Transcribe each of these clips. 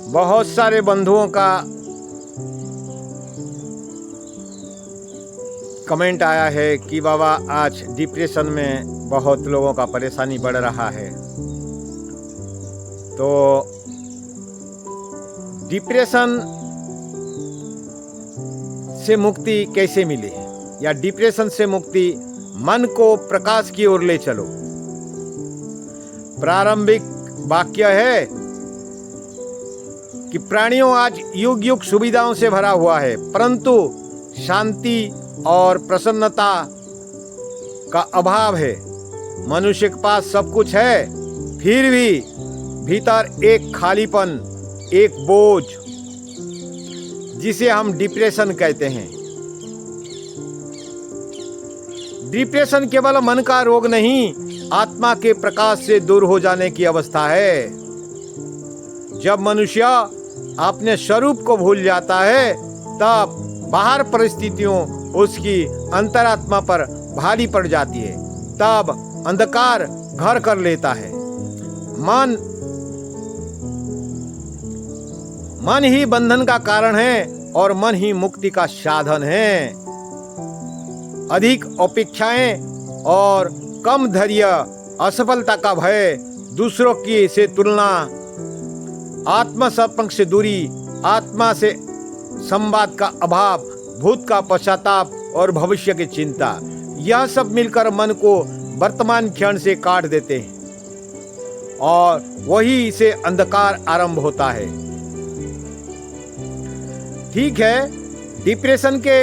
बहुत सारे बंधुओं का कमेंट आया है कि बाबा आज डिप्रेशन में बहुत लोगों का परेशानी बढ़ रहा है। तो डिप्रेशन से मुक्ति कैसे मिले, या डिप्रेशन से मुक्ति मन को प्रकाश की ओर ले चलो। प्रारंभिक वाक्य है कि प्राणियों आज युग युग सुविधाओं से भरा हुआ है, परंतु शांति और प्रसन्नता का अभाव है। मनुष्य के पास सब कुछ है, फिर भी भीतर एक खालीपन, एक बोझ, जिसे हम डिप्रेशन कहते हैं। डिप्रेशन केवल मन का रोग नहीं, आत्मा के प्रकाश से दूर हो जाने की अवस्था है। जब मनुष्य अपने स्वरूप को भूल जाता है, तब बाहर परिस्थितियों उसकी अंतरात्मा पर भारी पड़ जाती है। तब अंधकार घर कर लेता है। मन ही बंधन का कारण है और मन ही मुक्ति का साधन है। अधिक अपेक्षाएं और कम धैर्य, असफलता का भय, दूसरों की से तुलना, आत्मा संपर्क से दूरी, आत्मा से संवाद का अभाव, भूत का पश्चाताप और भविष्य की चिंता, यह सब मिलकर मन को वर्तमान क्षण से काट देते हैं और वही से अंधकार आरंभ होता है। ठीक है, डिप्रेशन के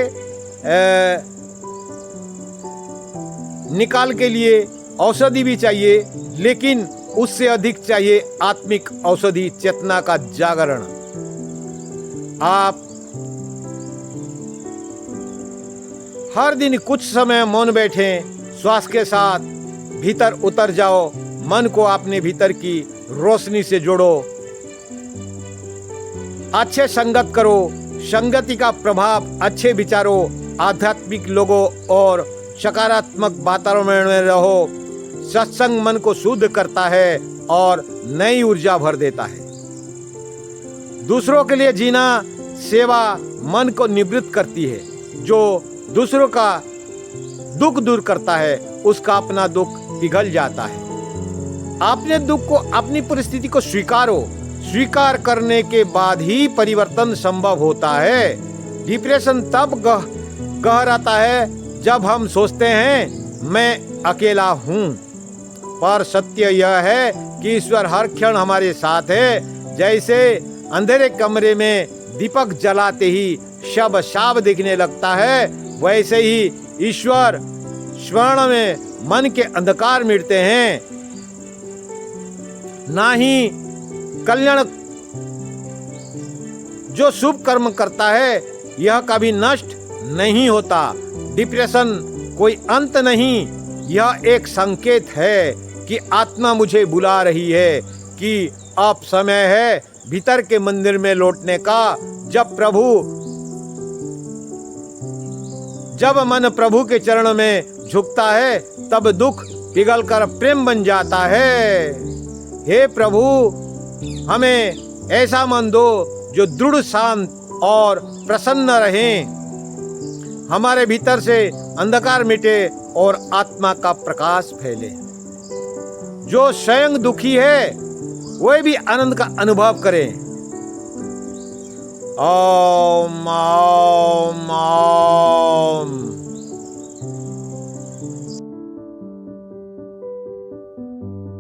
निकाल के लिए औषधि भी चाहिए, लेकिन उससे अधिक चाहिए आत्मिक औषधि, चेतना का जागरण। आप हर दिन कुछ समय मौन बैठें, श्वास के साथ भीतर उतर जाओ, मन को अपने भीतर की रोशनी से जोड़ो, अच्छे संगत करो, संगति का प्रभाव अच्छे विचारों, आध्यात्मिक लोगों और सकारात्मक वातावरण में रहो। सत्संग मन को शुद्ध करता है और नई ऊर्जा भर देता है। दूसरों के लिए जीना, सेवा मन को निवृत्त करती है। जो दूसरों का दुख दूर करता है, उसका अपना दुख पिघल जाता है। अपने दुख को, अपनी परिस्थिति को स्वीकारो। स्वीकार करने के बाद ही परिवर्तन संभव होता है। डिप्रेशन तब गहराता है जब हम सोचते हैं मैं अकेला हूँ, पर सत्य यह है कि ईश्वर हर क्षण हमारे साथ है। जैसे अंधेरे कमरे में दीपक जलाते ही सब साफ दिखने लगता है, वैसे ही ईश्वर स्मरण में मन के अंधकार मिटते हैं। ना ही कल्याण, जो शुभ कर्म करता है यह कभी नष्ट नहीं होता। डिप्रेशन कोई अंत नहीं, यह एक संकेत है कि आत्मा मुझे बुला रही है कि अब समय है भीतर के मंदिर में लौटने का। जब मन प्रभु के चरण में झुकता है, तब दुख पिघलकर प्रेम बन जाता है। हे प्रभु, हमें ऐसा मन दो जो दृढ़, शांत और प्रसन्न रहे। हमारे भीतर से अंधकार मिटे और आत्मा का प्रकाश फैले। जो स्वयं दुखी है वह भी आनंद का अनुभव करे। ओम ओम